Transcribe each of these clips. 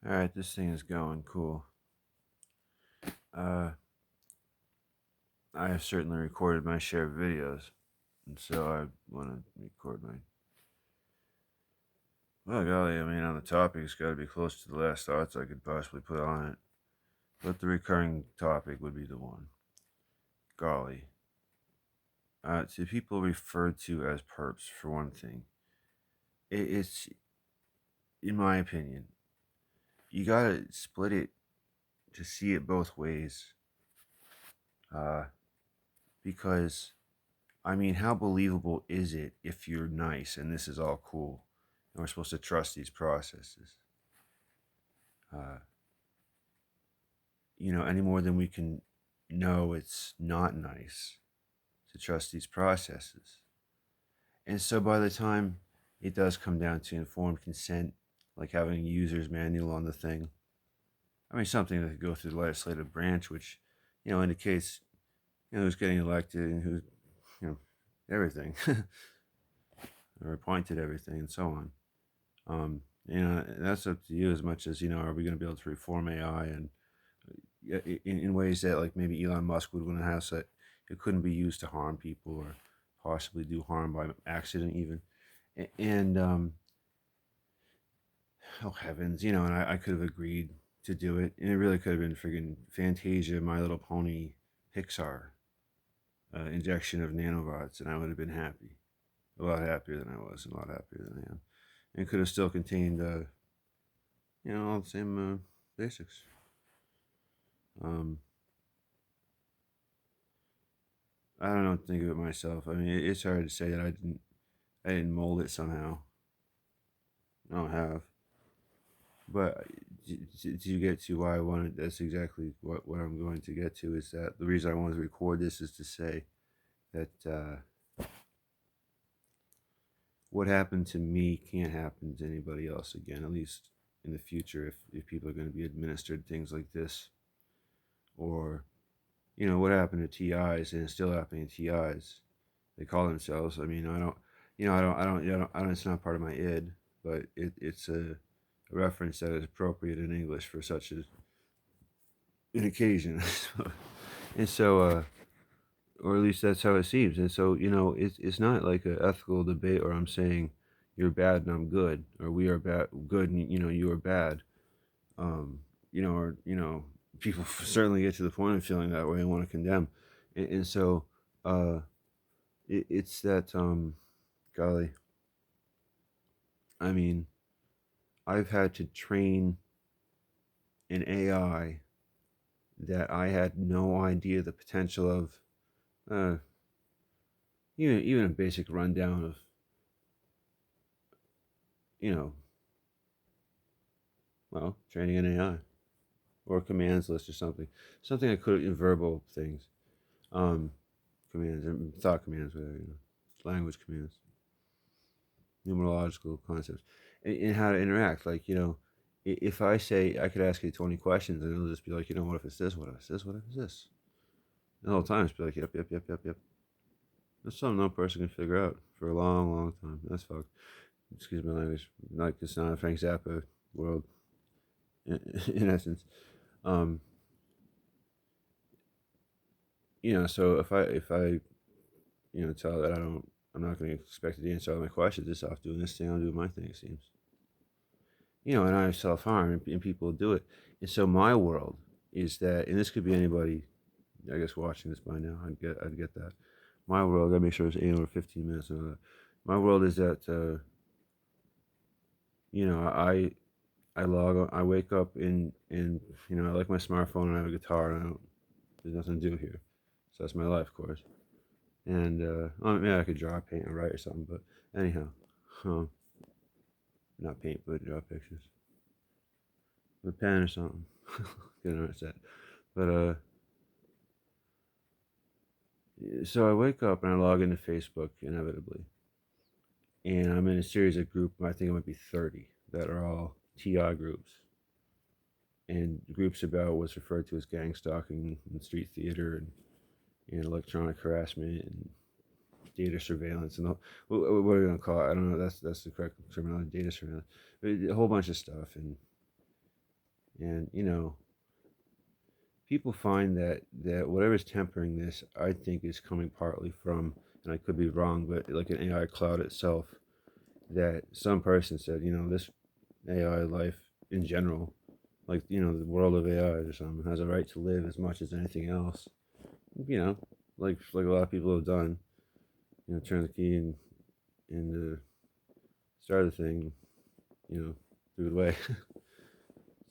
All right, this thing is going cool. Uh, I have certainly recorded my share of videos, and so I want to record my. Well, golly, I mean, on the topic, it's got to be close to the last thoughts I could possibly put on it. But the recurring topic would be the one. Golly. To people referred to as perps, for one thing, it's, in my opinion, you gotta split it to see it both ways. Uh, because I mean, how believable is it if you're nice and this is all cool and we're supposed to trust these processes? Uh, any more than we can know it's not nice to trust these processes. And so by the time it does come down to informed consent, like having a user's manual on the thing, I mean, something that could go through the legislative branch, which, indicates, who's getting elected and who's, you know, everything, or appointed everything and so on. That's up to you as much as, are we going to be able to reform AI and in ways that like maybe Elon Musk would want to have so that it couldn't be used to harm people or possibly do harm by accident even. And oh heavens, and I could have agreed to do it, and it really could have been friggin' Fantasia, My Little Pony, Pixar injection of nanobots, and I would have been happy, a lot happier than I was, and a lot happier than I am, and could have still contained, all the same basics. Um, I don't know what to think of it myself. I mean, it's hard to say that I didn't mold it somehow. I don't have, but do you get to why I wanted? That's exactly what I'm going to get to. Is that the reason I wanted to record this is to say that what happened to me can't happen to anybody else again. At least in the future, if people are going to be administered things like this, or what happened to TIs and it's still happening to TIs. They call themselves. I mean, I don't, I don't. It's not part of my id, but it's a reference that is appropriate in English for such an occasion. And so, or at least that's how it seems. And so, it's not like an ethical debate, or I'm saying you're bad and I'm good, or we are bad, good, and you are bad. Um, or people certainly get to the point of feeling that way and want to condemn, and so, uh, it's that golly, I mean, I've had to train an AI that I had no idea the potential of. Uh, even a basic rundown of you know training an AI or a commands list or something I could in verbal things, um, commands and thought commands, whatever, language commands, numerological concepts, and how to interact. Like, if I say I could ask you 20 questions and it'll just be like, what if it's this? What if it's this? What if it's this? And the whole time it's be like, yep, yep, yep, yep, yep. That's something no person can figure out for a long, long time. That's fucked. Excuse my language. Like, it's not a Frank Zappa world, in essence. Um, so if I tell that I'm not going to expect it to answer all my questions. Just off doing this thing, I'll do my thing. It seems, and I self harm, and people do it. And so my world is that, and this could be anybody, I guess, watching this by now. I'd get that. My world, I gotta make sure it's 8 or 15 minutes. My world is that, I log on, I wake up in I like my smartphone and I have a guitar and there's nothing to do here. So that's my life, of course. And maybe I could draw, paint, or write or something. But anyhow, um, not paint, but draw pictures with a pen or something. Get an art set. But so I wake up and I log into Facebook inevitably, and I'm in a series of group. I think it might be 30 that are all TI groups, and groups about what's referred to as gang stalking and street theater and electronic harassment and data surveillance and what are we gonna call it? I don't know. That's the correct terminology. Data surveillance, a whole bunch of stuff, and And people find that whatever's tempering this, I think, is coming partly from, and I could be wrong, but like an AI cloud itself, that some person said, this AI life in general, like the world of AI or something, has a right to live as much as anything else. You know, like a lot of people have done. Turn the key and start the thing. Threw it away.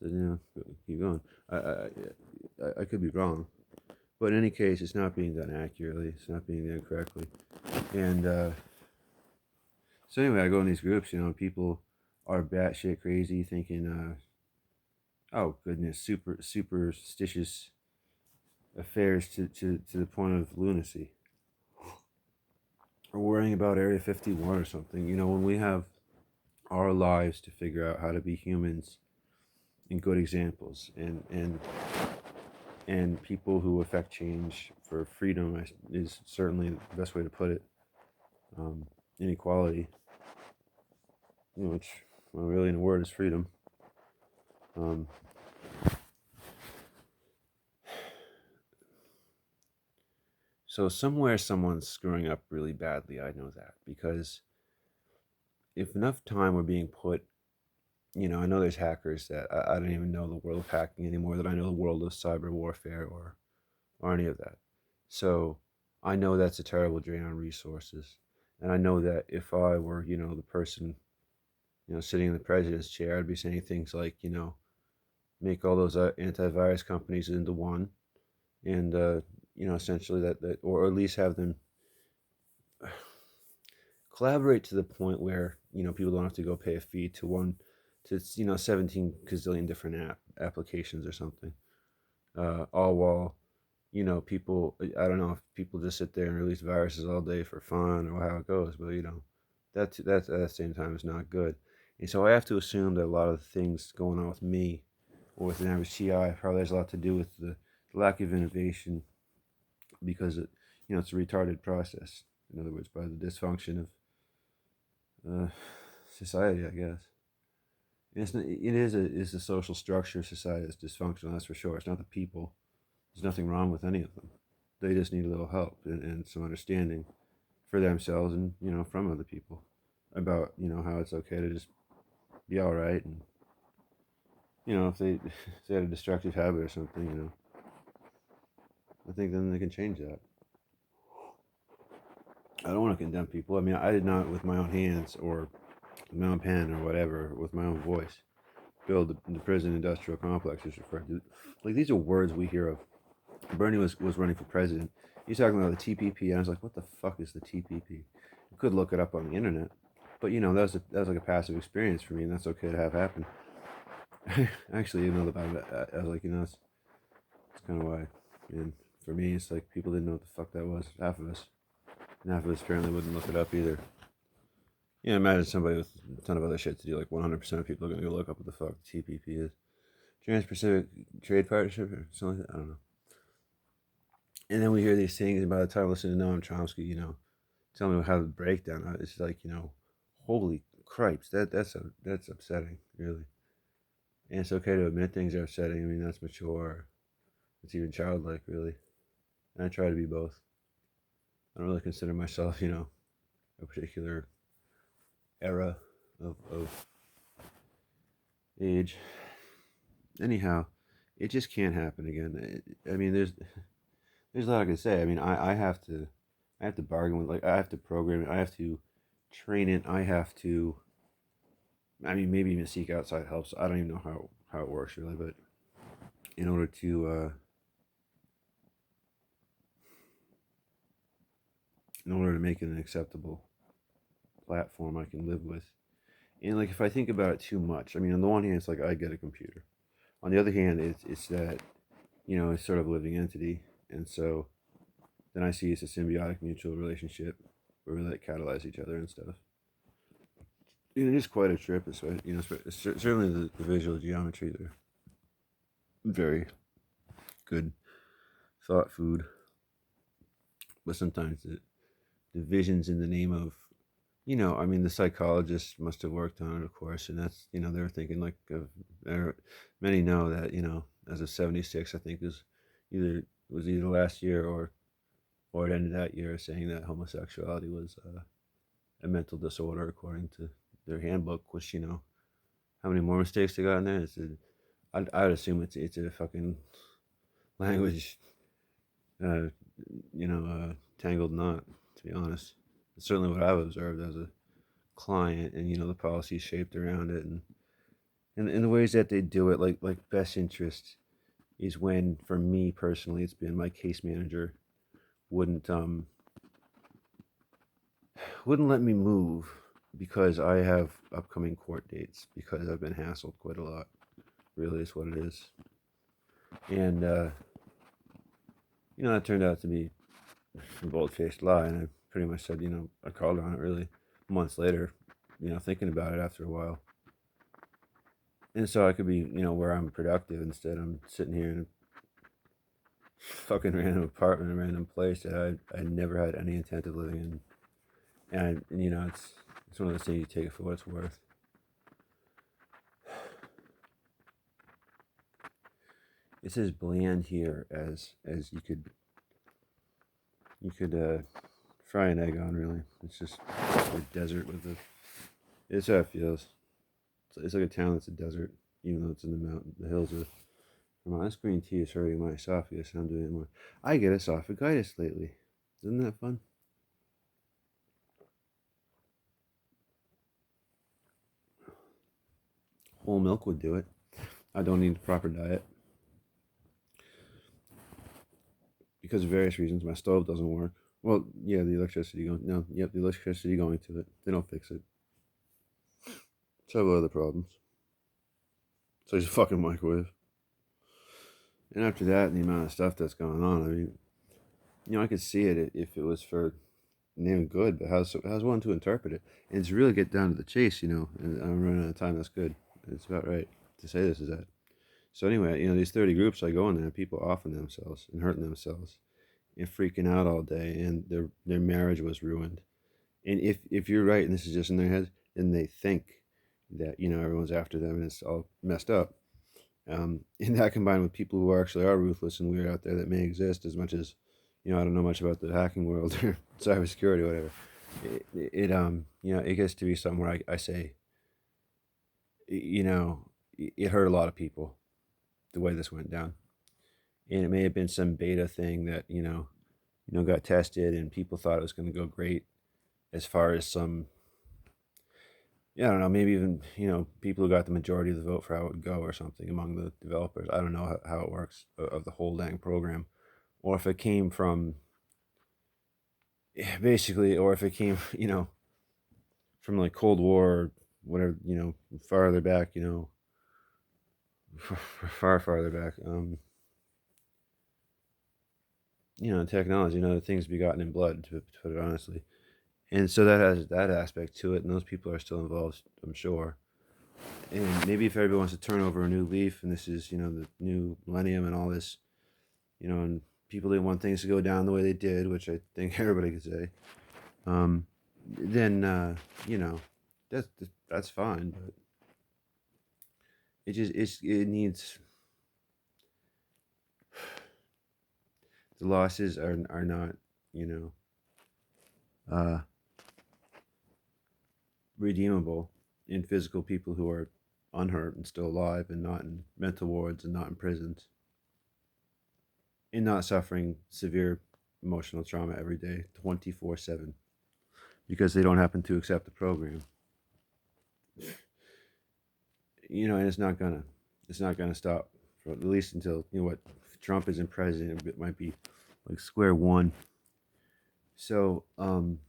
So keep going. I could be wrong, but in any case, it's not being done accurately. It's not being done correctly. And so anyway, I go in these groups. People are batshit crazy, thinking, oh goodness, superstitious affairs to the point of lunacy, or worrying about Area 51 or something. When we have our lives to figure out how to be humans and good examples, and people who affect change for freedom is certainly the best way to put it. Inequality, which, well, really in a word, is freedom. Um, so somewhere someone's screwing up really badly. I know that, because if enough time were being put, I know there's hackers that I don't even know the world of hacking anymore, that I know the world of cyber warfare or any of that. So I know that's a terrible drain on resources. And I know that if I were, the person, sitting in the president's chair, I'd be saying things like, make all those antivirus companies into one, and, essentially that, or at least have them collaborate to the point where, people don't have to go pay a fee to 17 gazillion different applications or something. All while, people, I don't know if people just sit there and release viruses all day for fun or how it goes, but that at the same time is not good. And so I have to assume that a lot of the things going on with me or with an average TI probably has a lot to do with the lack of innovation, because it's a retarded process. In other words, by the dysfunction of society, I guess. It is a social structure of society that's dysfunctional. That's for sure. It's not the people. There's nothing wrong with any of them. They just need a little help and some understanding for themselves and from other people about how it's okay to just be all right, and if they if they had a destructive habit or something, I think then they can change that. I don't want to condemn people. I mean, I did not with my own hands or my own pen or whatever with my own voice build the prison industrial complex is referred to. Like, these are words we hear of. Bernie was running for president. He's talking about the TPP, and I was like, what the fuck is the TPP? You could look it up on the internet, but that was like a passive experience for me, and that's okay to have happen. Actually, about it. I was like, it's kind of why. And for me, it's like people didn't know what the fuck that was. Half of us, and half of us apparently wouldn't look it up either. Imagine somebody with a ton of other shit to do. Like 100% of people are gonna go look up what the fuck the TPP is. Trans-Pacific Trade Partnership or something like that. I don't know. And then we hear these things, and by the time I listen to Noam Chomsky, tell me how the breakdown. It's like, holy cripes, that's upsetting, really. And it's okay to admit things are upsetting. I mean, that's mature. It's even childlike, really. And I try to be both. I don't really consider myself, a particular era of age. Anyhow, it just can't happen again. I mean, there's a lot I can say. I mean, I have to bargain with, like, I have to program it. I have to train it. I have to, I mean, maybe even seek outside help. So I don't even know how it works really, but in order to make it an acceptable platform I can live with. And like, if I think about it too much, I mean, on the one hand, it's like I get a computer. On the other hand, it's that it's sort of a living entity, and so then I see it's a symbiotic mutual relationship where we like catalyze each other and stuff. It is quite a trip. It's certainly the visual geometry there. Very good thought food, but sometimes the visions in the name of I mean, the psychologists must have worked on it, of course, and that's, they were thinking like many know that, as of 76, I think was either last year or it ended that year, saying that homosexuality was a mental disorder according to their handbook, which, how many more mistakes they got in there? I would assume it's a fucking language, uh, tangled knot, to be honest. It's certainly what I've observed as a client, and the policies shaped around it, and the ways that they do it, like best interest is when, for me personally, it's been my case manager wouldn't wouldn't let me move because I have upcoming court dates, because I've been hassled quite a lot. Really, is what it is, and that turned out to be a bold-faced lie, and I pretty much said, I called her on it really months later, thinking about it after a while. And so I could be, where I'm productive. Instead, I'm sitting here in a fucking random apartment, a random place that I never had any intent of living in. And it's one of those things, you take it for what it's worth. It's as bland here as you could fry an egg on. Really, it's just a desert with a. It's how it feels. It's like a town that's a desert, even though it's in the hills of. This green tea is hurting my esophagus, and I'm doing it more. I get esophagitis lately. Isn't that fun? Whole milk would do it. I don't need a proper diet because of various reasons. My stove doesn't work. Well, yeah, the electricity going. No, yep, the electricity going to it. They don't fix it. Several other problems. So it's a fucking microwave. And after that, and the amount of stuff that's going on, I mean, I could see it if it was for name good, but how's one to interpret it? And to really get down to the chase, and I'm running out of time. That's good. It's about right to say this is that. So anyway, these 30 groups I go in there, people offing themselves and hurting themselves and freaking out all day, and their marriage was ruined. And if you're right, and this is just in their heads, then they think that everyone's after them and it's all messed up. And that combined with people who actually are ruthless and weird out there that may exist, as much as I don't know much about the hacking world or cybersecurity or whatever. It gets to be somewhere I say, it hurt a lot of people the way this went down, and it may have been some beta thing that got tested and people thought it was going to go great, as far as some, yeah, I don't know, maybe even people who got the majority of the vote for how it would go or something among the developers. I don't know how it works of the whole dang program, or if it came from basically, or if it came from like Cold War or whatever, farther back, far farther back. Technology, things begotten in blood, to put it honestly. And so that has that aspect to it, and those people are still involved, I'm sure. And maybe if everybody wants to turn over a new leaf, and this is, the new millennium and all this, and people didn't want things to go down the way they did, which I think everybody could say, then, that's, that's fine, but it needs, the losses are not, uh, redeemable in physical people who are unhurt and still alive and not in mental wards and not in prisons and not suffering severe emotional trauma every day 24/7 because they don't happen to accept the program. And it's not gonna stop for at least until what, if Trump isn't president. It might be like square one. So and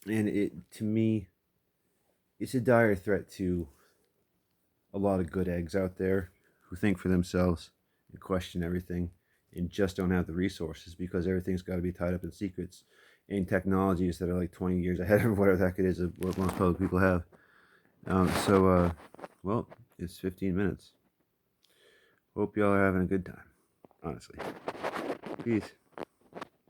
it, to me, it's a dire threat to a lot of good eggs out there who think for themselves and question everything and just don't have the resources, because everything's got to be tied up in secrets and technologies that are like 20 years ahead of whatever the heck it is of what most public people have. Well, it's 15 minutes. Hope y'all are having a good time, honestly. Peace.